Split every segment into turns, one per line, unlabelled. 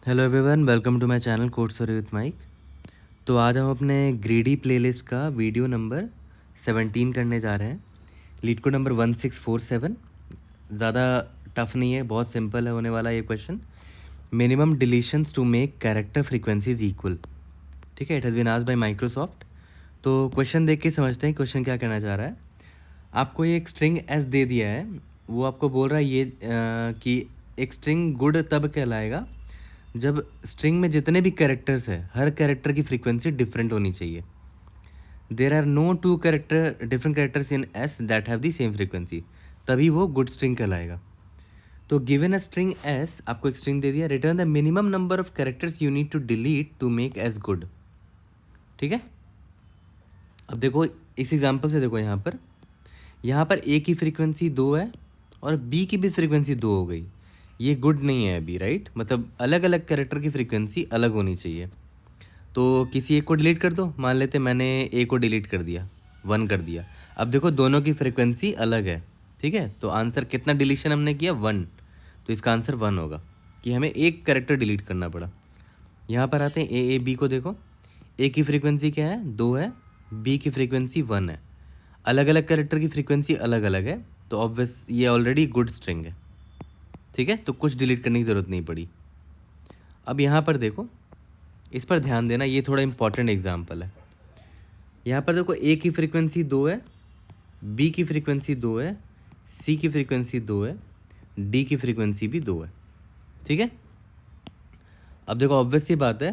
Hello everyone, welcome to my channel code story with Mike. तो आज हम अपने ग्रीडी प्लेलिस्ट का वीडियो नंबर 17 करने जा रहे हैं। LeetCode number 1647। ज़्यादा टफ नहीं है, बहुत सिंपल है होने वाला ये question. Minimum deletions to make character frequencies equal. ठीक है, it has been asked by Microsoft. तो क्वेश्चन देख के समझते हैं क्वेश्चन क्या कहना चाह रहा है। आपको ये एक स्ट्रिंग एस दे दिया है, वो आपको बोल रहा है ये कि एक स्ट्रिंग गुड तब कहलाएगा जब स्ट्रिंग में जितने भी कैरेक्टर्स है हर कैरेक्टर की फ्रीक्वेंसी डिफरेंट होनी चाहिए। There are no two character different characters in s that have the same frequency, तभी वो गुड स्ट्रिंग कहलाएगा। तो गिवन अ स्ट्रिंग एस, आपको एक स्ट्रिंग दे दिया, return the minimum number of characters you need to delete to make s good. ठीक है, अब देखो इस एग्जाम्पल से, देखो यहाँ पर ए की फ्रीक्वेंसी 2 है और बी की भी फ्रीक्वेंसी 2 हो गई। ये गुड नहीं है अभी, राइट? मतलब अलग अलग कैरेक्टर की फ्रीक्वेंसी अलग होनी चाहिए। तो किसी एक को डिलीट कर दो। मान लेते मैंने ए को डिलीट कर दिया, 1 कर दिया। अब देखो दोनों की फ्रीक्वेंसी अलग है। ठीक है, तो आंसर कितना डिलीशन हमने किया? 1। तो इसका आंसर 1 होगा कि हमें एक कैरेक्टर डिलीट करना पड़ा। यहाँ पर आते हैं ए बी को। देखो ए की फ्रीक्वेंसी क्या है? 2 है। बी की फ्रीक्वेंसी 1 है। अलग अलग कैरेक्टर की फ्रीक्वेंसी अलग अलग है, तो ऑब्वियस ये ऑलरेडी गुड स्ट्रिंग है। ठीक है, तो कुछ डिलीट करने की ज़रूरत नहीं पड़ी। अब यहाँ पर देखो, इस पर ध्यान देना, ये थोड़ा इंपॉर्टेंट एग्जाम्पल है। यहाँ पर देखो ए की फ्रीक्वेंसी 2 है, बी की फ्रीक्वेंसी 2 है, सी की फ्रीक्वेंसी 2 है, डी की फ्रीक्वेंसी भी 2 है। ठीक है, अब देखो ऑब्वियस सी बात है,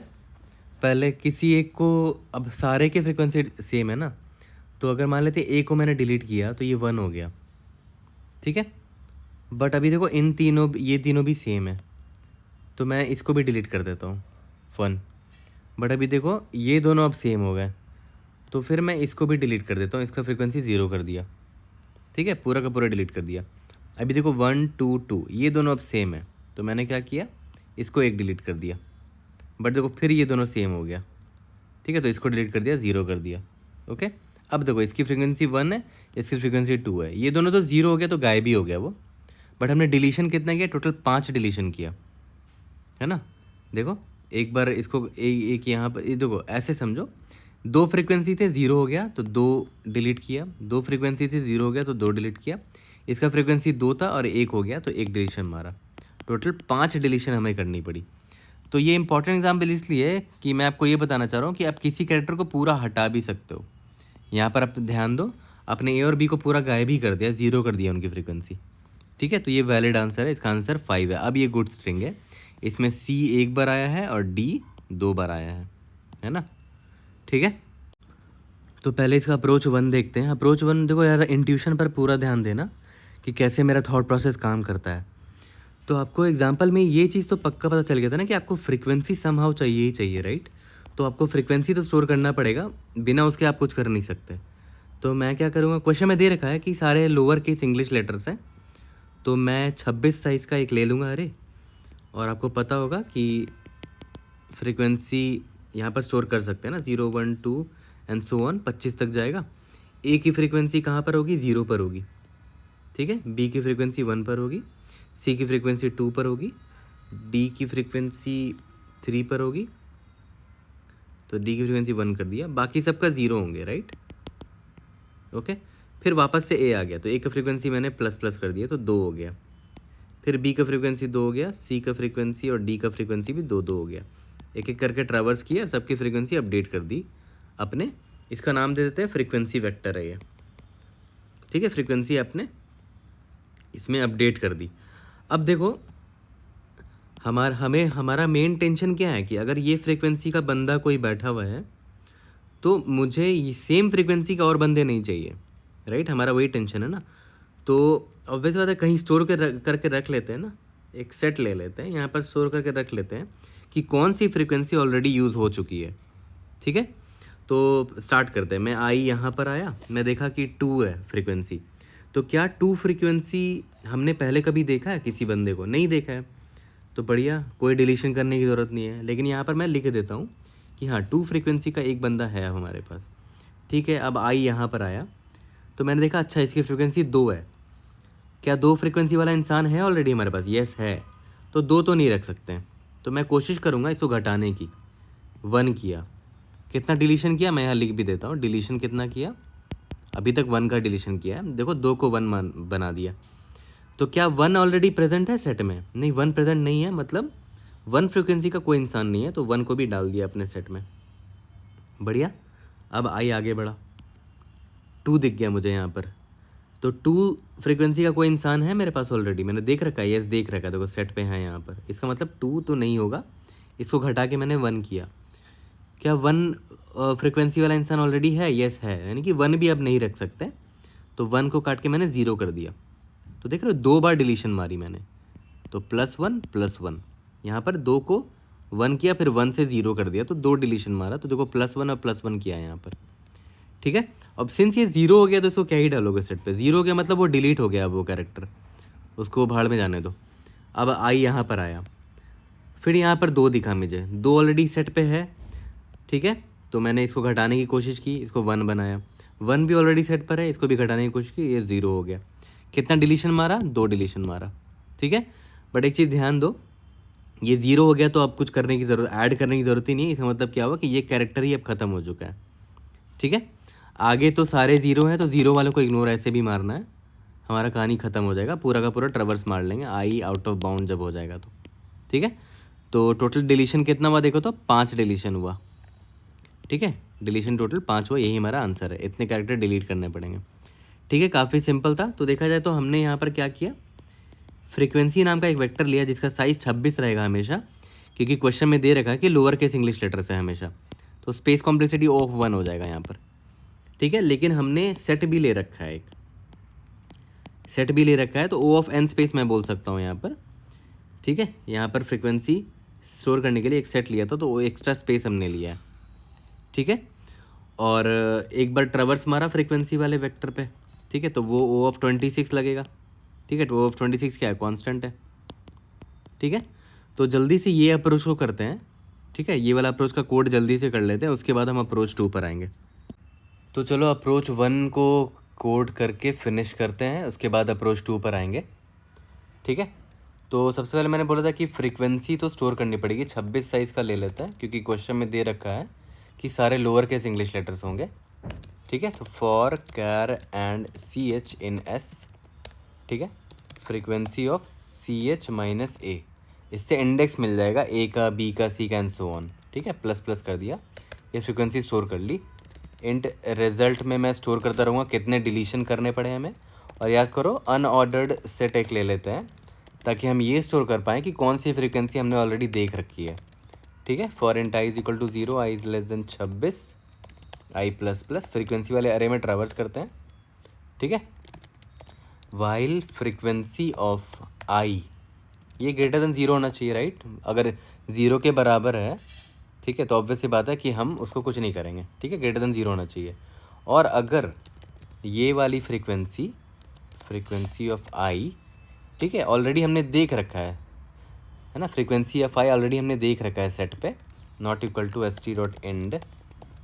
पहले किसी एक को, अब सारे के फ्रीक्वेंसी सेम है ना, तो अगर मान लेते ए को मैंने डिलीट किया तो ये 1 हो गया। ठीक है, बट अभी देखो ये तीनों भी सेम है, तो मैं इसको भी डिलीट कर देता हूँ 1। बट अभी देखो ये दोनों अब सेम हो गए, तो फिर मैं इसको भी डिलीट कर देता हूँ, इसका फ्रीक्वेंसी 0 कर दिया। ठीक है, पूरा का पूरा डिलीट कर दिया। अभी देखो 1 2 2 ये दोनों अब सेम है, तो मैंने क्या किया, इसको एक डिलीट कर दिया। बट देखो फिर ये दोनों सेम हो गया। ठीक है, तो इसको डिलीट कर दिया, 0 कर दिया। ओके, अब देखो इसकी फ्रीक्वेंसी 1 है, इसकी फ्रीक्वेंसी 2 है, ये दोनों तो 0 हो गया, तो गायब ही हो गया वो। बट हमने डिलीशन कितना किया? टोटल 5 डिलीशन किया है ना। देखो एक बार इसको एक यहाँ पर, ये देखो ऐसे समझो, 2 फ्रीक्वेंसी थे, 0 हो गया तो 2 डिलीट किया, 2 फ्रीक्वेंसी थी, 0 हो गया तो 2 डिलीट किया, इसका फ्रीक्वेंसी 2 था और 1 हो गया तो 1 डिलीशन मारा। टोटल 5 डिलीशन हमें करनी पड़ी। तो ये इंपॉर्टेंट एग्जाम्पल इसलिए है कि मैं आपको ये बताना चाह रहा हूँ कि आप किसी कैरेक्टर को पूरा हटा भी सकते हो। यहाँ पर आप ध्यान दो, आपने ए और बी को पूरा गायब ही कर दिया, 0 कर दिया उनकी फ्रीक्वेंसी। ठीक है, तो ये वैलिड आंसर है, इसका आंसर 5 है। अब ये गुड स्ट्रिंग है, इसमें सी 1 बार आया है और डी 2 बार आया है ना। ठीक है, तो पहले इसका अप्रोच 1 देखते हैं। अप्रोच 1 देखो यार, इंट्यूशन पर पूरा ध्यान देना कि कैसे मेरा थॉट प्रोसेस काम करता है। तो आपको एग्जाम्पल में ये चीज़ तो पक्का पता चल गया था ना कि आपको फ्रीक्वेंसी समहाउ चाहिए ही चाहिए, राइट? तो आपको फ्रीक्वेंसी तो स्टोर करना पड़ेगा, बिना उसके आप कुछ कर नहीं सकते। तो मैं क्या करूँगा, क्वेश्चन में दे रखा है कि सारे लोअर केस इंग्लिश लेटर्स हैं, तो मैं 26 साइज़ का एक ले लूँगा अरे। और आपको पता होगा कि फ्रीक्वेंसी यहाँ पर स्टोर कर सकते हैं ना, 0 1 2 एंड सो ऑन, 25 तक जाएगा। ए की फ्रीक्वेंसी कहाँ पर होगी? 0 पर होगी। ठीक है, बी की फ्रीक्वेंसी 1 पर होगी, सी की फ्रीक्वेंसी 2 पर होगी, डी की फ्रीक्वेंसी 3 पर होगी, तो डी की फ्रीक्वेंसी 1 कर दिया, बाकी सबका 0 होंगे, राइट? ओके, फिर वापस से ए आ गया, तो ए का फ्रीक्वेंसी मैंने प्लस प्लस कर दिया तो 2 हो गया। फिर बी का फ्रीक्वेंसी 2 हो गया, सी का फ्रीक्वेंसी और डी का फ्रीक्वेंसी भी 2 2 हो गया। एक एक करके ट्रैवर्स किया, सबकी फ्रीक्वेंसी अपडेट कर दी अपने। इसका नाम दे देते हैं फ्रीक्वेंसी वेक्टर है ये। ठीक है, फ्रीक्वेंसी आपने इसमें अपडेट कर दी। अब देखो हमारा मेन टेंशन क्या है कि अगर ये फ्रीक्वेंसी का बंदा कोई बैठा हुआ है तो मुझे ये सेम फ्रीक्वेंसी का और बंदे नहीं चाहिए, राइट? हमारा वही टेंशन है ना। तो ऑब्वियस बात है, कहीं स्टोर करके रख लेते हैं ना, एक सेट ले लेते हैं, यहाँ पर स्टोर करके रख लेते हैं कि कौन सी फ्रीक्वेंसी ऑलरेडी यूज़ हो चुकी है। ठीक है, तो स्टार्ट करते हैं। मैं आई यहाँ पर आया, मैं देखा कि 2 है फ्रीक्वेंसी। तो क्या 2 फ्रीक्वेंसी हमने पहले कभी देखा है किसी बंदे को? नहीं देखा है, तो बढ़िया, कोई डिलीशन करने की ज़रूरत नहीं है। लेकिन यहाँ पर मैं लिख देता हूँ कि हाँ 2 फ्रीक्वेंसी का एक बंदा है हमारे पास। ठीक है, अब आई यहाँ पर आया तो मैंने देखा अच्छा इसकी फ्रीक्वेंसी 2 है। क्या 2 फ्रीक्वेंसी वाला इंसान है ऑलरेडी हमारे पास? यस है, तो 2 तो नहीं रख सकते हैं। तो मैं कोशिश करूँगा इसको घटाने की। 1 किया, कितना डिलीशन किया मैं यहाँ लिख भी देता हूँ। डिलीशन कितना किया, अभी तक 1 का डिलीशन किया है। देखो 2 को 1 बना दिया। तो क्या 1 ऑलरेडी प्रेजेंट है सेट में? नहीं, 1 प्रेजेंट नहीं है, मतलब 1 फ्रिक्वेंसी का कोई इंसान नहीं है, तो 1 को भी डाल दिया अपने सेट में। बढ़िया। अब आई आगे बढ़ा, 2 दिख गया मुझे यहाँ पर। तो 2 फ्रिक्वेंसी का कोई इंसान है मेरे पास ऑलरेडी, मैंने देख रखा है, यस देख रखा है, देखो सेट पे है यहाँ पर। इसका मतलब 2 तो नहीं होगा, इसको घटा के मैंने 1 किया। क्या 1 फ्रिक्वेंसी वाला इंसान ऑलरेडी है? यस है, यानी कि 1 भी अब नहीं रख सकते, तो 1 को काट के मैंने 0 कर दिया। तो देख रहे हो 2 बार डिलीशन मारी मैंने, तो +1 यहाँ पर 2 को 1 किया, फिर 1 से 0 कर दिया, तो 2 डिलीशन मारा। तो देखो +1 और +1 किया यहाँ पर, ठीक है। अब सिंस ये 0 हो गया तो इसको क्या ही डालोगे सेट पे, 0 हो गया मतलब वो डिलीट हो गया, अब वो कैरेक्टर, उसको भाड़ में जाने दो। अब आई यहाँ पर आया, फिर यहाँ पर 2 दिखा मुझे, 2 ऑलरेडी सेट पे है, ठीक है। तो मैंने इसको घटाने की कोशिश की, इसको 1 बनाया। 1 भी ऑलरेडी सेट पर है, इसको भी घटाने की कोशिश की, ये 0 हो गया। कितना डिलीशन मारा? 2 डिलीशन मारा, ठीक है। बट एक चीज़ ध्यान दो, ये 0 हो गया तो अब कुछ करने की ज़रूरत, ऐड करने की ज़रूरत ही नहीं है। इसका मतलब क्या हुआ कि ये कैरेक्टर ही अब ख़त्म हो चुका है, ठीक है। आगे तो सारे 0 हैं, तो 0 वालों को इग्नोर ऐसे भी मारना है, हमारा कहानी ख़त्म हो जाएगा, पूरा का पूरा ट्रवर्स मार लेंगे आई आउट ऑफ बाउंड जब हो जाएगा तो, ठीक है। तो टोटल डिलीशन कितना हुआ देखो तो 5 डिलीशन हुआ, ठीक है। डिलीशन टोटल 5 हुआ, यही हमारा आंसर है। इतने कैरेक्टर डिलीट करने पड़ेंगे, ठीक है। काफ़ी सिंपल था। तो देखा जाए तो हमने यहाँ पर क्या किया, फ्रीक्वेंसी नाम का एक वेक्टर लिया जिसका साइज़ 26 रहेगा हमेशा, क्योंकि क्वेश्चन में दे रखा है कि लोअर केस इंग्लिश लेटर्स है हमेशा, तो स्पेस कॉम्प्लेक्सिटी ऑफ 1 हो जाएगा यहाँ पर, ठीक है। लेकिन हमने सेट भी ले रखा है, एक सेट भी ले रखा है, तो O ऑफ n स्पेस मैं बोल सकता हूँ यहाँ पर, ठीक है। यहाँ पर फ्रीक्वेंसी स्टोर करने के लिए एक सेट लिया था, तो वो एक्स्ट्रा स्पेस हमने लिया है, ठीक है। और एक बार ट्रवर्स मारा फ्रीक्वेंसी वाले वेक्टर पे, ठीक है, तो वो O ऑफ 26 लगेगा, ठीक है। तो O ऑफ 26 क्या है? कांस्टेंट है, ठीक है। तो जल्दी से ये अप्रोच को करते हैं, ठीक है। ये वाला अप्रोच का कोड जल्दी से कर लेते हैं, उसके बाद हम अप्रोच 2 पर आएंगे। तो चलो अप्रोच 1 को कोड करके फिनिश करते हैं, उसके बाद अप्रोच 2 पर आएंगे, ठीक है। तो सबसे पहले मैंने बोला था कि फ्रीक्वेंसी तो स्टोर करनी पड़ेगी, 26 साइज़ का ले लेते हैं, क्योंकि क्वेश्चन में दे रखा है कि सारे लोअर केस इंग्लिश लेटर्स होंगे, ठीक है। तो for char and CH in S, ठीक है, frequency of CH minus A, इससे इंडेक्स मिल जाएगा A का, B का, C का एंड सो ऑन, ठीक है। प्लस प्लस कर दिया, ये फ्रीक्वेंसी स्टोर कर ली। इंट रिजल्ट में मैं स्टोर करता रहूँगा कितने डिलीशन करने पड़े हमें। और याद करो अनऑर्डर्ड सेट एक ले लेते हैं, ताकि हम ये स्टोर कर पाएँ कि कौन सी फ्रीक्वेंसी हमने ऑलरेडी देख रखी है, ठीक है। For int i is equal to 0, i is less than 26, i plus plus, frequency वाले अरे में ट्रैवर्स करते हैं, ठीक है। वाइल फ्रीक्वेंसी ऑफ i, ये ग्रेटर देन 0 होना चाहिए, राइट। अगर 0 के बराबर है, ठीक है, तो ऑब्वियस सी बात है कि हम उसको कुछ नहीं करेंगे, ठीक है, ग्रेटर देन 0 होना चाहिए। और अगर ये वाली फ्रीक्वेंसी ऑफ i, ठीक है, ऑलरेडी हमने देख रखा है ना, फ्रीक्वेंसी ऑफ i ऑलरेडी हमने देख रखा है सेट पे, नॉट इक्वल टू st.end,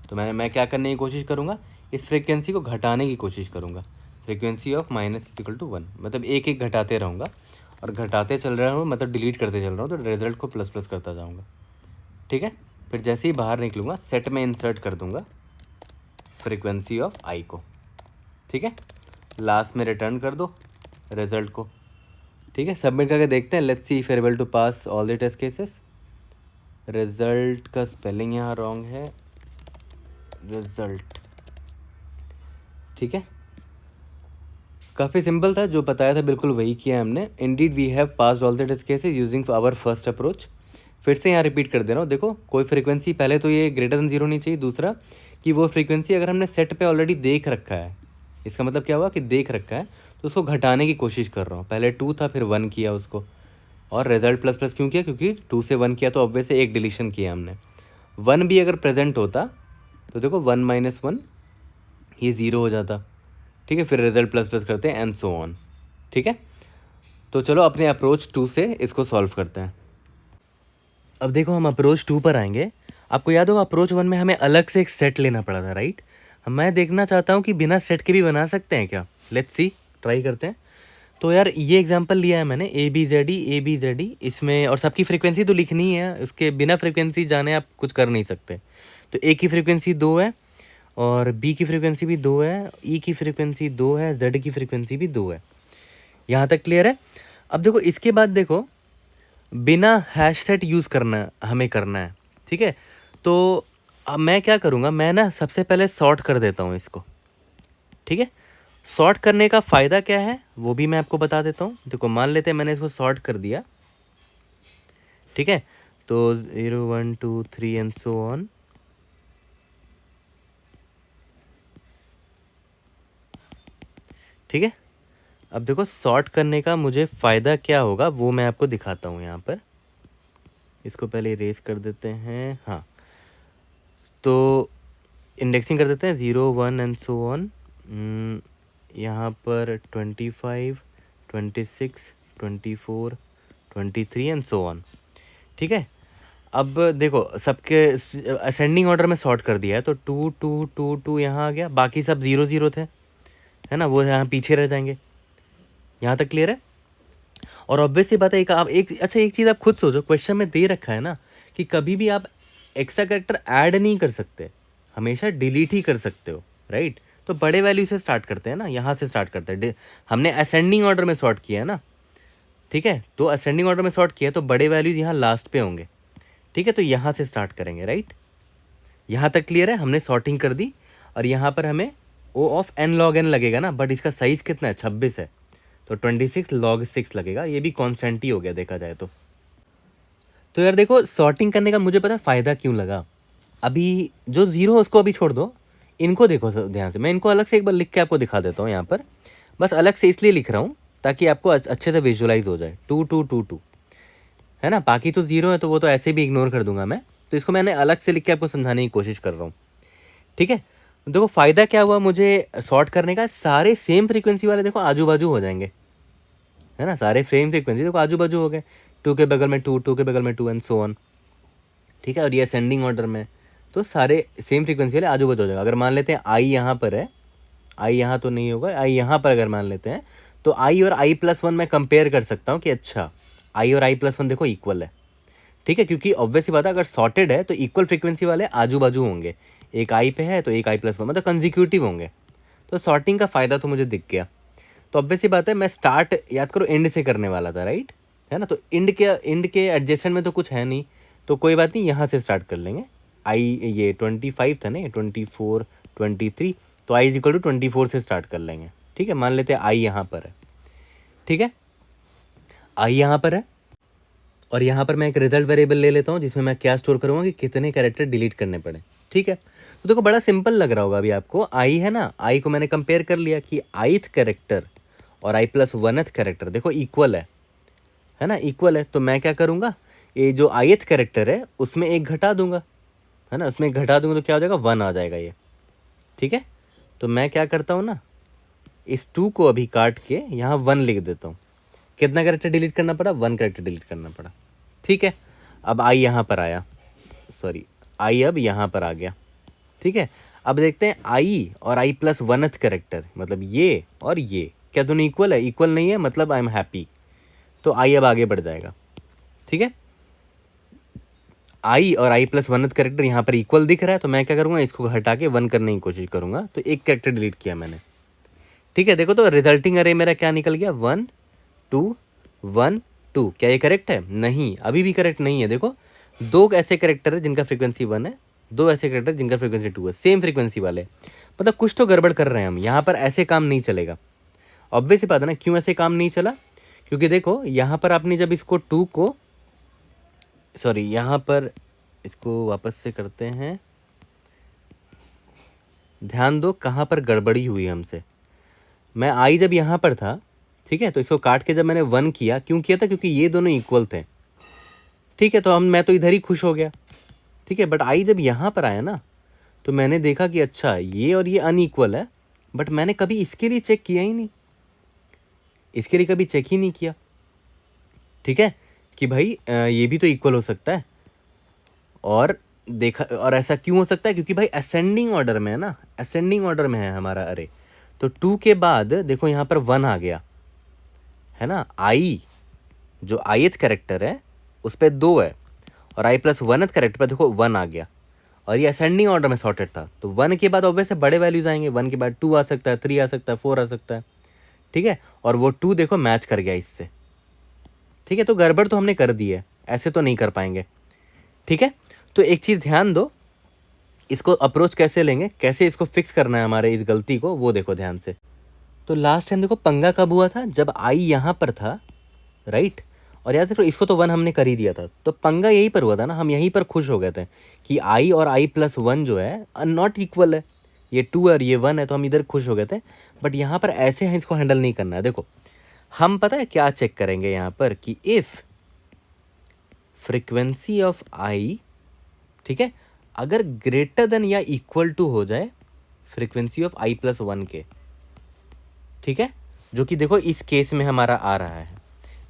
तो मैं क्या करने की कोशिश करूँगा, इस फ्रीक्वेंसी को घटाने की कोशिश करूँगा। Frequency of minus equal to 1, मतलब एक एक घटाते रहूँगा, और घटाते चल रहा हूँ मतलब डिलीट करते चल रहा हूँ, तो रिजल्ट को प्लस प्लस करता जाऊँगा, ठीक है। फिर जैसे ही बाहर निकलूँगा सेट में इंसर्ट कर दूँगा फ्रीक्वेंसी ऑफ i को, ठीक है। लास्ट में रिटर्न कर दो रिजल्ट को, ठीक है। सबमिट करके देखते हैं, let's see if able to pass all the test cases. Result का स्पेलिंग यहाँ रॉन्ग है, रिजल्ट, ठीक है। काफ़ी सिंपल था, जो बताया था बिल्कुल वही किया हमने। Indeed we have passed all the test cases using our first approach. फिर से यहाँ रिपीट कर दे रहा हूँ, देखो कोई फ्रीक्वेंसी, पहले तो ये ग्रेटर देन 0 नहीं चाहिए, दूसरा कि वो फ्रीक्वेंसी अगर हमने सेट पे ऑलरेडी देख रखा है, इसका मतलब क्या हुआ कि देख रखा है, तो उसको घटाने की कोशिश कर रहा हूँ। पहले 2 था, फिर 1 किया उसको, और रिजल्ट प्लस प्लस क्यों किया, क्योंकि 2 से 1 किया तो ऑब्वियस से एक डिलीशन किया हमने। 1 भी अगर प्रेजेंट होता तो देखो 1 माइनस 1 ये 0 हो जाता, ठीक है। फिर रिजल्ट प्लस प्लस करते हैं एंड सो ऑन, ठीक है। तो चलो अपने अप्रोच 2 से इसको सॉल्व करते हैं। अब देखो हम अप्रोच 2 पर आएंगे। आपको याद होगा अप्रोच 1 में हमें अलग से एक सेट लेना पड़ा था, राइट। मैं देखना चाहता हूँ कि बिना सेट के भी बना सकते हैं क्या, लेट्स सी, ट्राई करते हैं। तो यार ये एग्जांपल लिया है मैंने ABZE इसमें, और सबकी फ्रीक्वेंसी तो लिखनी है, उसके बिना फ्रीक्वेंसी जाने आप कुछ कर नहीं सकते। तो A की फ्रीक्वेंसी 2 है, और B की फ्रीक्वेंसी भी 2 है, E की फ्रीक्वेंसी 2 है, Z की फ्रीक्वेंसी भी 2 है। यहाँ तक क्लियर है? अब देखो इसके बाद देखो, बिना हैश सेट यूज़ करना हमें करना है, ठीक है? तो अब मैं क्या करूँगा, मैं ना सबसे पहले सॉर्ट कर देता हूँ इसको, ठीक है? सॉर्ट करने का फ़ायदा क्या है वो भी मैं आपको बता देता हूँ। देखो मान लेते हैं मैंने इसको सॉर्ट कर दिया, ठीक है? तो 0 1 2 3 एंड सो ऑन। ठीक है, अब देखो सॉर्ट करने का मुझे फ़ायदा क्या होगा वो मैं आपको दिखाता हूँ। यहाँ पर इसको पहले इरेज कर देते हैं। हाँ, तो इंडेक्सिंग कर देते हैं 0 1 एंड सो ऑन। यहाँ पर 25 26 24 23 एंड सो ऑन, ठीक है? अब देखो सबके असेंडिंग ऑर्डर में सॉर्ट कर दिया है, तो 2 2 2 2 यहाँ आ गया, बाकी सब 0 0 थे, है ना, वो यहाँ पीछे रह जाएंगे। यहाँ तक क्लियर है? और ऑब्वियस सी बात है, एक आप एक चीज़ आप खुद सोचो, क्वेश्चन में दे रखा है ना कि कभी भी आप एक्स्ट्रा कैरेक्टर ऐड नहीं कर सकते, हमेशा डिलीट ही कर सकते हो, राइट? तो बड़े वैल्यू से स्टार्ट करते हैं ना, यहाँ से स्टार्ट करते हैं। हमने असेंडिंग ऑर्डर में सॉर्ट किया है ना, ठीक है? तो असेंडिंग ऑर्डर में सॉर्ट किया तो बड़े वैल्यूज यहाँ लास्ट पे होंगे, ठीक है? तो यहाँ से स्टार्ट करेंगे, राइट? यहाँ तक क्लियर है? हमने सॉर्टिंग कर दी, और यहाँ पर हमें O of n log n लगेगा ना, बट इसका साइज़ कितना है, 26 है, तो 26 log 6 लगेगा। ये भी कॉन्स्टेंट ही हो गया देखा जाए तो यार देखो सॉर्टिंग करने का मुझे पता है फ़ायदा क्यों लगा। अभी जो ज़ीरो है उसको अभी छोड़ दो, इनको देखो ध्यान से, मैं इनको अलग से एक बार लिख के आपको दिखा देता हूँ। यहाँ पर बस अलग से इसलिए लिख रहा हूँ ताकि आपको अच्छे से विजुअलाइज हो जाए। 2 2 2 2 है ना, बाकी तो ज़ीरो है तो वो तो ऐसे भी इग्नोर कर दूंगा मैं, तो इसको मैंने अलग से लिख के आपको समझाने की कोशिश कर रहा हूँ, ठीक है? देखो फ़ायदा क्या हुआ मुझे सॉर्ट करने का, सारे सेम फ्रीक्वेंसी वाले देखो आजू बाजू हो जाएंगे, है ना, सारे सेम फ्रीक्वेंसी देखो आजू बाजू हो गए, 2 के बगल में 2, 2 के बगल में 2 एंड सो ऑन, ठीक है? और ये असेंडिंग ऑर्डर में, तो सारे सेम फ्रीक्वेंसी वाले आजू बाजू हो जाएगा। अगर मान लेते हैं आई यहाँ पर है, आई यहाँ तो नहीं होगा, आई यहाँ पर अगर मान लेते हैं, तो आई और i+1 मैं कंपेयर कर सकता हूँ कि अच्छा आई और i+1 देखो इक्वल है, ठीक है? क्योंकि ऑब्वियस सी बात है, अगर सॉर्टेड है तो इक्वल फ्रीक्वेंसी वाले आजू बाजू होंगे, एक आई पे है तो एक i+1, मतलब कंजिक्यूटिव होंगे। तो सॉर्टिंग का फ़ायदा तो मुझे दिख गया। तो ऑब्वियस सी बात है, मैं स्टार्ट याद करो एंड से करने वाला था, राइट? है ना, तो एंड के एडजेसेंट में तो कुछ है नहीं, तो कोई बात नहीं, यहाँ से स्टार्ट कर लेंगे। आई ये 25 था ना, 24 23, तो आई इक्वल टू 24 से स्टार्ट कर लेंगे, ठीक है? मान लेते हैं आई यहाँ पर है, ठीक है? आई यहाँ पर है, और यहाँ पर मैं एक रिजल्ट वेरिएबल ले लेता हूँ जिसमें मैं क्या स्टोर करूँगा कि कितने कैरेक्टर डिलीट करने पड़े, ठीक है? तो देखो बड़ा सिंपल लग रहा होगा अभी आपको। आई है ना, आई को मैंने कंपेयर कर लिया कि आईथ कैरेक्टर और i+1th कैरेक्टर देखो इक्वल है ना, इक्वल है। तो मैं क्या करूँगा, ये जो ith कैरेक्टर है उसमें एक घटा दूंगा, है ना, उसमें एक घटा दूंगा तो क्या हो जाएगा, 1 आ जाएगा ये, ठीक है? तो मैं क्या करता हूँ ना, इस 2 को अभी काट के यहाँ 1 लिख देता हूँ। कितना कैरेक्टर डिलीट करना पड़ा, 1 कैरेक्टर डिलीट करना पड़ा, ठीक है? अब आई यहाँ पर आया, सॉरी आई अब यहाँ पर आ गया, ठीक है? अब देखते हैं आई और i+1th कैरेक्टर, मतलब ये और ये क्या दोनों इक्वल है? इक्वल नहीं है, मतलब आई एम हैप्पी, तो आई अब आगे बढ़ जाएगा, ठीक है? आई और i+1th कैरेक्टर यहाँ पर इक्वल दिख रहा है, तो मैं क्या करूँगा, इसको हटा के 1 करने की कोशिश करूँगा, तो एक कैरेक्टर डिलीट किया मैंने, ठीक है? देखो तो रिजल्टिंग अरे मेरा क्या निकल गया, 1 2 1 2। क्या ये करेक्ट है? नहीं, अभी भी करेक्ट नहीं है। देखो 2 ऐसे कैरेक्टर है जिनका फ्रीक्वेंसी 1 है, 2 ऐसे कैरेक्टर जिनका फ्रीक्वेंसी 2 है, सेम फ्रीक्वेंसी वाले, मतलब कुछ तो गड़बड़ कर रहे हैं हम यहाँ पर, ऐसे काम नहीं चलेगा। ऑब्वियस ही बात है ना, क्यों ऐसे काम नहीं चला? क्योंकि देखो यहाँ पर आपने जब इसको 2 को, सॉरी यहाँ पर इसको वापस से करते हैं, ध्यान दो कहाँ पर गड़बड़ी हुई हमसे। मैं आई जब यहाँ पर था, ठीक है, तो इसको काट के जब मैंने 1 किया, क्यों किया था? क्योंकि ये दोनों इक्वल थे, ठीक है? तो मैं तो इधर ही खुश हो गया, ठीक है? बट आई जब यहाँ पर आया ना, तो मैंने देखा कि अच्छा ये और ये अनइक्वल है, बट मैंने कभी इसके लिए चेक किया ही नहीं, इसके लिए कभी चेक ही नहीं किया, ठीक है? कि भाई ये भी तो इक्वल हो सकता है, और देखा, और ऐसा क्यों हो सकता है? क्योंकि भाई असेंडिंग ऑर्डर में है ना, असेंडिंग ऑर्डर में है हमारा अरे, तो 2 के बाद देखो यहाँ पर 1 आ गया, है ना, आई जो आईथ कैरेक्टर है उस पर 2 है, और आई प्लस 1th कैरेक्टर पर देखो 1 आ गया, और ये असेंडिंग ऑर्डर में सॉर्टेड था, तो 1 के बाद ऑब्वियसली बड़े वैल्यूज आएंगे, 1 के बाद 2 आ सकता है, 3 आ सकता है, 4 आ सकता है, ठीक है, और वो 2 देखो मैच कर गया इससे, ठीक है। तो गड़बड़ तो हमने कर दी है, ऐसे तो नहीं कर पाएंगे, ठीक है। तो एक चीज़ ध्यान दो, इसको अप्रोच कैसे लेंगे, कैसे इसको फिक्स करना है हमारे इस गलती को, वो देखो ध्यान से। तो लास्ट टाइम देखो पंगा कब हुआ था, जब आई यहाँ पर था, राइट, और याद रखो इसको तो 1 हमने कर ही दिया था, तो पंगा यहीं पर हुआ था ना, हम यहीं पर खुश हो गए थे कि आई और आई प्लस 1 जो है नॉट इक्वल है, ये 2 और ये 1 है, तो हम इधर खुश हो गए थे। बट यहाँ पर ऐसे हैं, इसको हैंडल नहीं करना है। देखो हम पता है क्या चेक करेंगे यहाँ पर कि इफ़ फ्रिक्वेंसी ऑफ आई, ठीक है, अगर ग्रेटर देन या इक्वल टू हो जाए फ्रिक्वेंसी ऑफ आई प्लस 1 के, ठीक है, जो कि देखो इस केस में हमारा आ रहा है,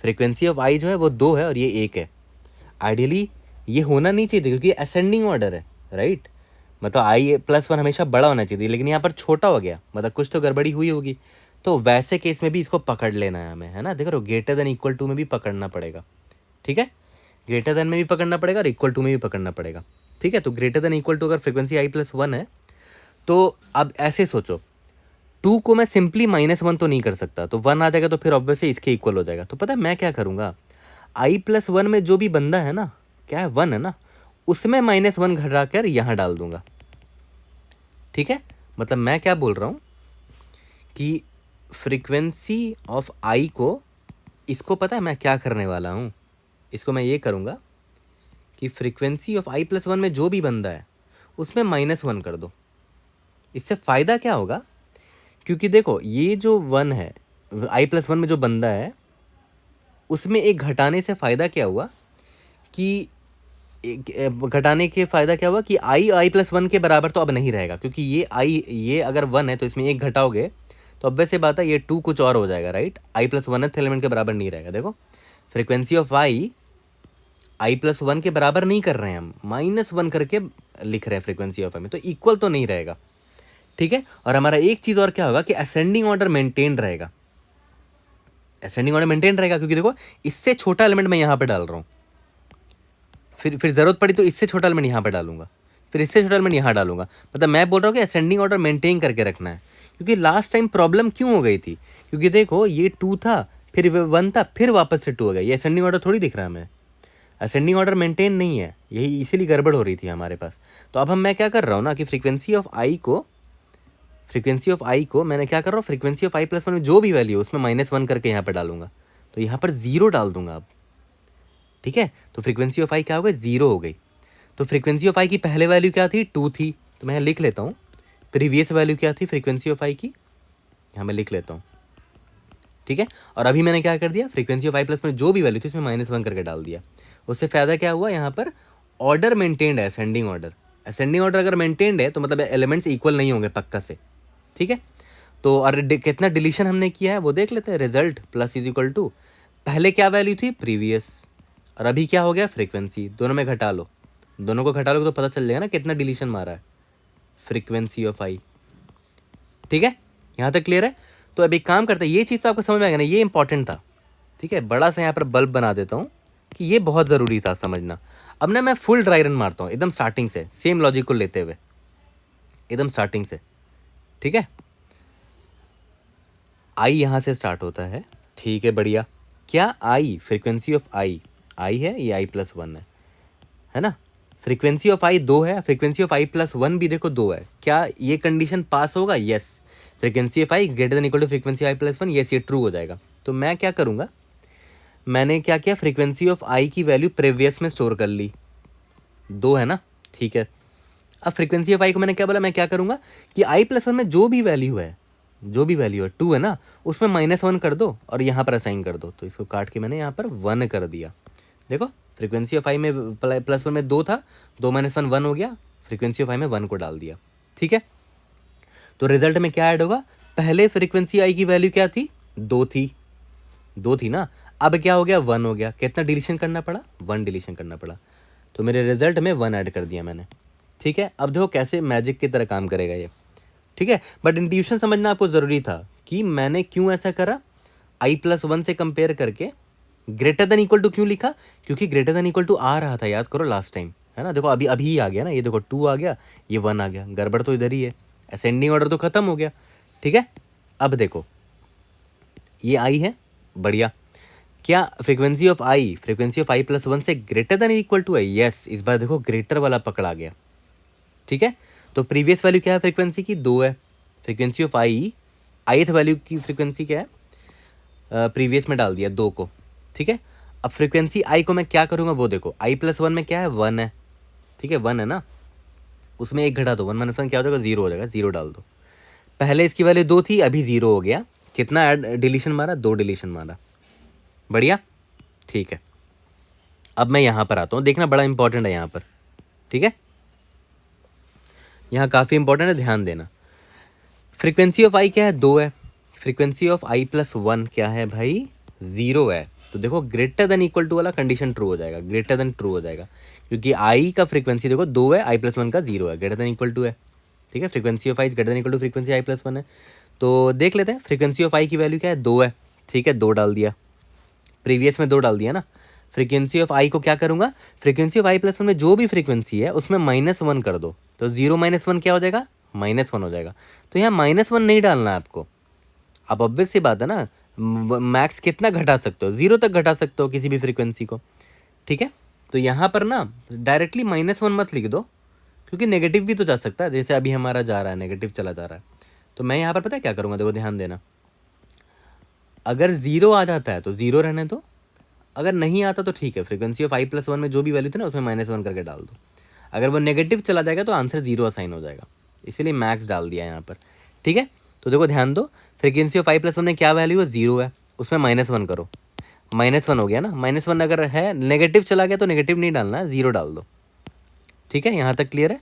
फ्रीक्वेंसी ऑफ आई जो है वो 2 है और ये 1 है। आइडियली ये होना नहीं चाहिए क्योंकि असेंडिंग ऑर्डर है, राइट, मतलब आई प्लस 1 हमेशा बड़ा होना चाहिए, लेकिन यहाँ पर छोटा हो गया, मतलब कुछ तो गड़बड़ी हुई होगी। तो वैसे केस में भी इसको पकड़ लेना है हमें, है ना, देखो ग्रेटर देन इक्वल टू में भी पकड़ना पड़ेगा, ठीक है, ग्रेटर देन में भी पकड़ना पड़ेगा और इक्वल टू में भी पकड़ना पड़ेगा, ठीक है। तो ग्रेटर देन इक्वल टू अगर फ्रिक्वेंसी आई प्लस 1 है, तो अब ऐसे सोचो, 2 को मैं सिंपली -1 तो नहीं कर सकता, तो 1 आ जाएगा तो फिर ऑब्वियसली इसके इक्वल हो जाएगा। तो पता है मैं क्या करूँगा, आई प्लस 1 में जो भी बंदा है ना, क्या है 1 है ना, उसमें -1 घटा कर यहाँ डाल दूंगा, ठीक है। मतलब मैं क्या बोल रहा हूँ कि फ्रीक्वेंसी ऑफ आई को, इसको पता है मैं क्या करने वाला हूँ, इसको मैं ये करूँगा कि फ्रीक्वेंसी ऑफ आई प्लस 1 में जो भी बंदा है उसमें -1 कर दो। इससे फ़ायदा क्या होगा, क्योंकि देखो ये जो 1 है आई प्लस 1 में जो बंदा है उसमें एक घटाने से फ़ायदा क्या हुआ कि घटाने के फ़ायदा क्या हुआ कि आई प्लस 1 के बराबर तो अब नहीं रहेगा, क्योंकि ये अगर 1 है तो इसमें एक घटाओगे तो अब वैसे बात है ये 2 कुछ और हो जाएगा, राइट, आई प्लस 1th एलिमेंट के बराबर नहीं रहेगा। देखो फ्रिक्वेंसी ऑफ आई प्लस 1 के बराबर नहीं कर रहे हैं हम, -1 करके लिख रहे हैं फ्रिक्वेंसी ऑफ आई में, तो इक्वल तो नहीं रहेगा, ठीक है। और हमारा एक चीज़ और क्या होगा कि असेंडिंग ऑर्डर मेंटेन रहेगा, असेंडिंग ऑर्डर मेंटेन रहेगा, क्योंकि देखो इससे छोटा एलिमेंट मैं यहाँ पे डाल रहा हूँ, फिर ज़रूरत पड़ी तो इससे छोटा एलिमेंट यहाँ पे डालूंगा, फिर इससे छोटा एलिमेंट यहाँ डालूंगा। मतलब मैं बोल रहा हूँ कि असेंडिंग ऑर्डर मेंटेन करके रखना है, क्योंकि लास्ट टाइम प्रॉब्लम क्यों हो गई थी, क्योंकि देखो ये 2 था, फिर 1 था, फिर वापस से 2 हो गया, ये असेंडिंग ऑर्डर थोड़ी दिख रहा है हमें, असेंडिंग ऑर्डर मेंटेन नहीं है, यही इसीलिए गड़बड़ हो रही थी हमारे पास। तो अब मैं क्या कर रहा हूँ ना कि फ्रीक्वेंसी ऑफ आई को मैं क्या कर रहा हूँ, फ्रीक्वेंसी ऑफ आई प्लस 1 में जो भी वैल्यू है उसमें -1 करके यहाँ पर डालूंगा, तो यहाँ पर 0 डाल दूंगा अब, ठीक है। तो फ्रीक्वेंसी ऑफ आई क्या हो गई, 0 हो गई। तो फ्रीक्वेंसी ऑफ आई की पहले वैल्यू क्या थी, 2 थी, तो मैं लिख लेता हूँ प्रीवियस वैल्यू क्या थी फ्रीक्वेंसी ऑफ आई की, यहाँ मैं लिख लेता हूँ, ठीक है। और अभी मैंने क्या कर दिया, फ्रीक्वेंसी ऑफ आई प्लस में जो भी वैल्यू थी उसमें -1 करके डाल दिया। उससे फ़ायदा क्या हुआ, यहाँ पर ऑर्डर मेंटेन्ड है, असेंडिंग ऑर्डर अगर मेंटेन्ड है तो मतलब एलिमेंट्स इक्वल नहीं होंगे पक्का से, ठीक है। तो और कितना डिलीशन हमने किया है वो देख लेते हैं, result plus is equal to, पहले क्या वैल्यू थी प्रीवियस, और अभी क्या हो गया फ्रीक्वेंसी, दोनों में घटा लो, दोनों को घटा लो तो पता चल जाएगा ना कितना डिलीशन मारा है फ्रीक्वेंसी ऑफ आई, ठीक है। यहाँ तक क्लियर है। तो अब एक काम करते हैं, ये चीज़ तो आपको समझ में आएगा ना, ये इंपॉर्टेंट था, ठीक है, बड़ा सा यहाँ पर बल्ब बना देता हूँ कि ये बहुत ज़रूरी था समझना। अब ना मैं फुल ड्राई रन मारता हूँ एकदम स्टार्टिंग से, सेम लॉजिक को लेते हुए एकदम स्टार्टिंग से, ठीक है। आई यहाँ से स्टार्ट होता है, ठीक है, बढ़िया। क्या आई फ्रीक्वेंसी ऑफ आई है, ये आई प्लस 1 है ना, फ्रीक्वेंसी ऑफ आई 2 है, फ्रीक्वेंसी ऑफ आई प्लस 1 भी देखो 2 है, क्या ये कंडीशन पास होगा, yes, frequency of i greater than equal to frequency i plus 1, yes, ये ट्रू हो जाएगा। तो मैं क्या करूँगा, मैंने क्या किया, फ्रीक्वेंसी ऑफ आई की वैल्यू प्रीवियस में स्टोर कर ली, 2 है ना, ठीक है। अब फ्रीक्वेंसी ऑफ आई को मैंने क्या बोला, मैं क्या करूँगा कि आई प्लस 1 में जो भी वैल्यू है 2 है ना, उसमें -1 कर दो और यहाँ पर असाइन कर दो, तो इसको काट के मैंने यहाँ पर 1 कर दिया। देखो फ्रीक्वेंसी ऑफ आई में प्लस 1 में 2 था, 2 - 1 1 हो गया, फ्रीक्वेंसी ऑफ आई में 1 को डाल दिया, ठीक है। तो रिजल्ट में क्या ऐड होगा, पहले फ्रीक्वेंसी आई की वैल्यू क्या थी, 2 थी ना, अब क्या हो गया 1 हो गया, कितना डिलीशन करना पड़ा, 1 डिलीशन करना पड़ा, तो मेरे रिजल्ट में 1 ऐड कर दिया मैंने, ठीक है। अब देखो कैसे मैजिक की तरह काम करेगा ये, ठीक है। बट इंट्यूशन समझना आपको ज़रूरी था कि मैंने क्यों ऐसा करा, i+1 से कंपेयर करके ग्रेटर देन इक्वल टू क्यों लिखा, क्योंकि ग्रेटर देन इक्वल टू आ रहा था, याद करो लास्ट टाइम, है ना। देखो अभी अभी आ गया ना, ये देखो 2 आ गया, ये 1 आ गया, गड़बड़ तो इधर ही है, असेंडिंग ऑर्डर तो खत्म हो गया, ठीक है। अब देखो ये आई है, बढ़िया। क्या फ्रीक्वेंसी ऑफ i+1 से ग्रेटर देन इक्वल टू है, यस। इस बार देखो ग्रेटर वाला पकड़ा गया, ठीक है। तो प्रीवियस वैल्यू क्या है फ्रीक्वेंसी की, 2 है। Frequency of I, ith value की फ्रीक्वेंसी क्या है, प्रीवियस में डाल दिया 2 को, ठीक है। अब फ्रीक्वेंसी आई को मैं क्या करूँगा वो देखो, i+1 में क्या है, 1 है, ठीक है, 1 है ना, उसमें 1 घटा दो, 1 - 1 क्या हो जाएगा, 0 हो जाएगा, 0 डाल दो। पहले इसकी वैल्यू 2 थी, अभी 0 हो गया, कितना ऐड डिलीशन मारा, 2 डिलीशन मारा, बढ़िया, ठीक है। अब मैं यहाँ पर आता हूँ, देखना बड़ा इंपॉर्टेंट है यहाँ पर, ठीक है, यहाँ काफ़ी इंपॉर्टेंट है, ध्यान देना। फ्रीक्वेंसी ऑफ आई क्या है, 2 है। फ्रीक्वेंसी ऑफ i+1 क्या है भाई, 0 है। तो देखो ग्रेटर देन इक्वल टू वाला कंडीशन ट्रू हो जाएगा, ग्रेटर देन ट्रू हो जाएगा, क्योंकि आई का फ्रीक्वेंसी देखो 2 है, i+1 का 0 है, ग्रेटर देन इक्वल टू है, ठीक है। Frequency of i greater than equal to frequency i+1 है। तो देख लेते हैं फ्रीक्वेंसी ऑफ आई की वैल्यू क्या है, 2 है, ठीक है, 2 डाल दिया, प्रीवियस में 2 डाल दिया ना। फ्रीक्वेंसी ऑफ आई को क्या करूँगा, फ्रीक्वेंसी ऑफ i+1 में जो भी फ्रीक्वेंसी है उसमें -1 कर दो, तो 0 - 1 क्या हो जाएगा, -1 हो जाएगा। तो यहाँ -1 नहीं डालना है आपको। अब ऑब्वियस सी बात है ना, मैक्स कितना घटा सकते हो, 0 तक घटा सकते हो किसी भी फ्रीक्वेंसी को, ठीक है। तो यहाँ पर ना डायरेक्टली -1 मत लिख दो, क्योंकि नेगेटिव भी तो जा सकता है, जैसे अभी हमारा जा रहा है, नेगेटिव चला जा रहा है। तो मैं यहाँ पर पता है क्या करूँगा, देखो ध्यान देना, अगर 0 आ जाता है तो 0 रहने दो, अगर नहीं आता तो ठीक है, फ्रीक्वेंसी ऑफ i+1 में जो भी वैल्यू थी ना उसमें -1 करके डाल दो। अगर वो नेगेटिव चला जाएगा तो आंसर 0 असाइन हो जाएगा, इसीलिए मैक्स डाल दिया यहाँ पर, ठीक है। तो देखो ध्यान दो, फ्रीक्वेंसी ऑफ i+1 में क्या वैल्यू है, 0 है, उसमें -1 करो, -1 हो गया ना, -1 अगर है, नेगेटिव चला गया तो नेगेटिव नहीं डालना है, 0 डाल दो, ठीक है। यहाँ तक क्लियर है,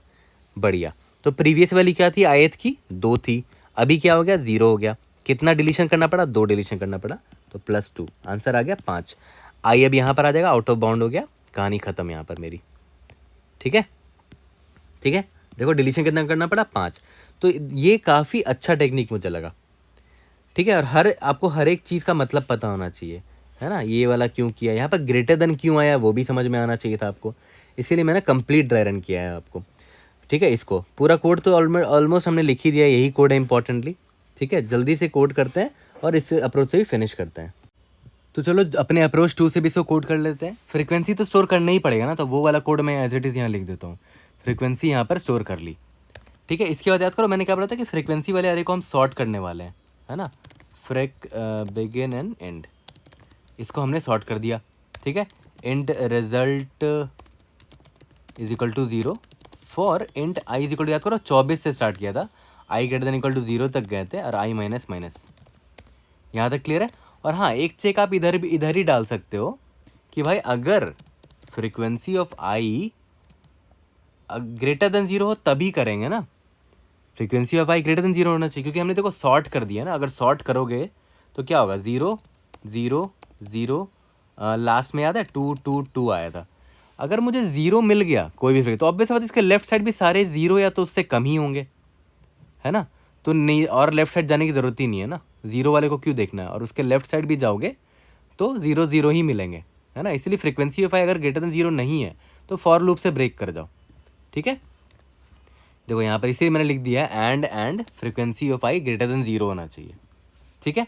बढ़िया। तो प्रीवियस वैल्यू क्या थी, ith की 2 थी, अभी क्या हो गया, 0 हो गया, कितना डिलीशन करना पड़ा, 2 डिलीशन करना पड़ा, तो +2, आंसर आ गया 5। आई अब यहाँ पर आ जाएगा, आउट ऑफ बाउंड हो गया, कहानी खत्म यहाँ पर मेरी, ठीक है, ठीक है। देखो डिलीशन कितना करना पड़ा, 5। तो ये काफ़ी अच्छा टेक्निक मुझे लगा, ठीक है। और आपको हर एक चीज़ का मतलब पता होना चाहिए, है ना। ये वाला क्यों किया, यहाँ पर ग्रेटर देन क्यों आया वो भी समझ में आना चाहिए था आपको, इसीलिए मैंने कंप्लीट ड्राई रन किया है आपको, ठीक है। इसको पूरा कोड तो ऑलमोस्ट हमने लिख ही दिया, यही कोड है इंपॉर्टेंटली, ठीक है। जल्दी से कोड करते हैं और इस अप्रोच से भी फिनिश करते हैं। तो चलो अपने अप्रोच 2 से भी इसको कोड कर लेते हैं। फ्रीक्वेंसी तो स्टोर करना ही पड़ेगा ना, तो वो वाला कोड मैं एज इट इज़ यहाँ लिख देता हूँ, फ्रीक्वेंसी यहाँ पर स्टोर कर ली, ठीक है। इसके बाद याद करो मैंने क्या बोला था कि फ्रीक्वेंसी वाले अरे को हम सॉर्ट करने वाले हैं, है ना, बिगिन एंड एंड, इसको हमने सॉर्ट कर दिया, ठीक है। Int result is equal to 0 for int i is equal to, याद करो 24 से स्टार्ट किया था, i greater than equal to 0 तक गए थे, और आई माइनस माइनस, यहाँ तक क्लियर है। और हाँ, एक चेक आप इधर ही डाल सकते हो कि भाई अगर frequency of i greater than 0 हो तभी करेंगे ना, frequency of i greater than 0 होना चाहिए, क्योंकि हमने देखो सॉर्ट कर दिया ना, अगर सॉर्ट करोगे तो क्या होगा, 0 0 0, लास्ट में याद है 2 2 2 आया था। अगर मुझे 0 मिल गया कोई भी फ्रीक्वेंसी, तो ऑब्वियस बात इसके लेफ्ट साइड भी सारे 0 या तो उससे कम ही होंगे, है ना। तो नहीं, और लेफ्ट साइड जाने की ज़रूरत ही नहीं है ना, 0 वाले को क्यों देखना है, और उसके लेफ्ट साइड भी जाओगे तो 0 0 ही मिलेंगे, है ना। इसलिए फ्रीक्वेंसी ऑफ आई अगर ग्रेटर देन 0 नहीं है तो फॉर लूप से ब्रेक कर जाओ, ठीक है। देखो यहाँ पर इसीलिए मैंने लिख दिया है and frequency of i greater than 0 होना चाहिए, ठीक है।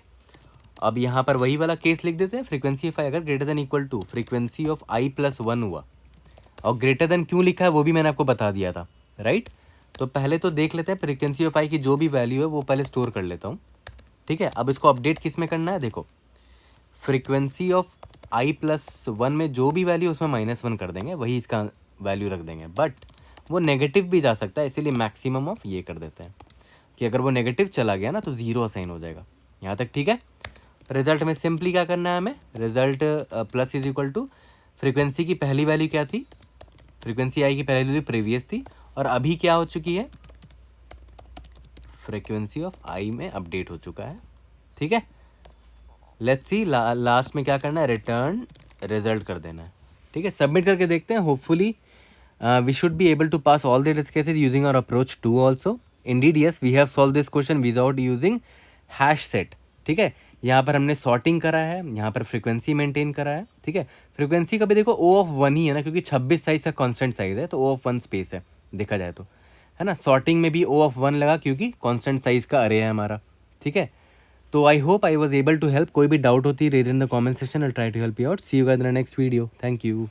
अब यहाँ पर वही वाला केस लिख देते हैं, फ्रीक्वेंसी ऑफ आई अगर greater than equal to frequency of i+1 हुआ, और ग्रेटर देन क्यों लिखा है वो भी मैंने आपको बता दिया था, राइट। तो पहले तो देख लेते हैं फ्रीक्वेंसी ऑफ आई की जो भी वैल्यू है वो पहले स्टोर कर लेता हूँ, ठीक है। अब इसको अपडेट किस में करना है, देखो फ्रीक्वेंसी ऑफ i+1 में जो भी वैल्यू उसमें -1 कर देंगे, वही इसका वैल्यू रख देंगे, बट वो नेगेटिव भी जा सकता है, इसीलिए मैक्सिमम ऑफ ये कर देते हैं कि अगर वो नेगेटिव चला गया ना तो 0 असाइन हो जाएगा, यहाँ तक ठीक है। रिजल्ट में सिंपली क्या करना है हमें, result plus is equal to frequency की पहली वैल्यू क्या थी, फ्रीक्वेंसी आई की पहली वैल्यू प्रीवियस थी, और अभी क्या हो चुकी है, फ्रीक्वेंसी ऑफ आई में अपडेट हो चुका है, ठीक है। लेट्स सी लास्ट में क्या करना है, रिटर्न रिजल्ट कर देना है, ठीक है। सबमिट करके देखते हैं, hopefully we should be able to pass all the test cases using our approach 2 also. Indeed yes, we have solve this question without using hash set, ठीक है। यहाँ पर हमने सॉर्टिंग करा है, यहाँ पर फ्रीक्वेंसी मेंटेन करा है, ठीक है। फ्रीक्वेंसी का भी देखो O ऑफ 1 ही है ना, क्योंकि 26 साइज का कांस्टेंट साइज है, तो O ऑफ 1 स्पेस है देखा जाए तो, है ना। सॉर्टिंग में भी O ऑफ 1 लगा क्योंकि कांस्टेंट साइज का अरे है हमारा, ठीक है। तो I hope I was able to help. कोई भी डाउट होती है raise in the comment section, I try to help you out. See you guys in the next video. Thank you.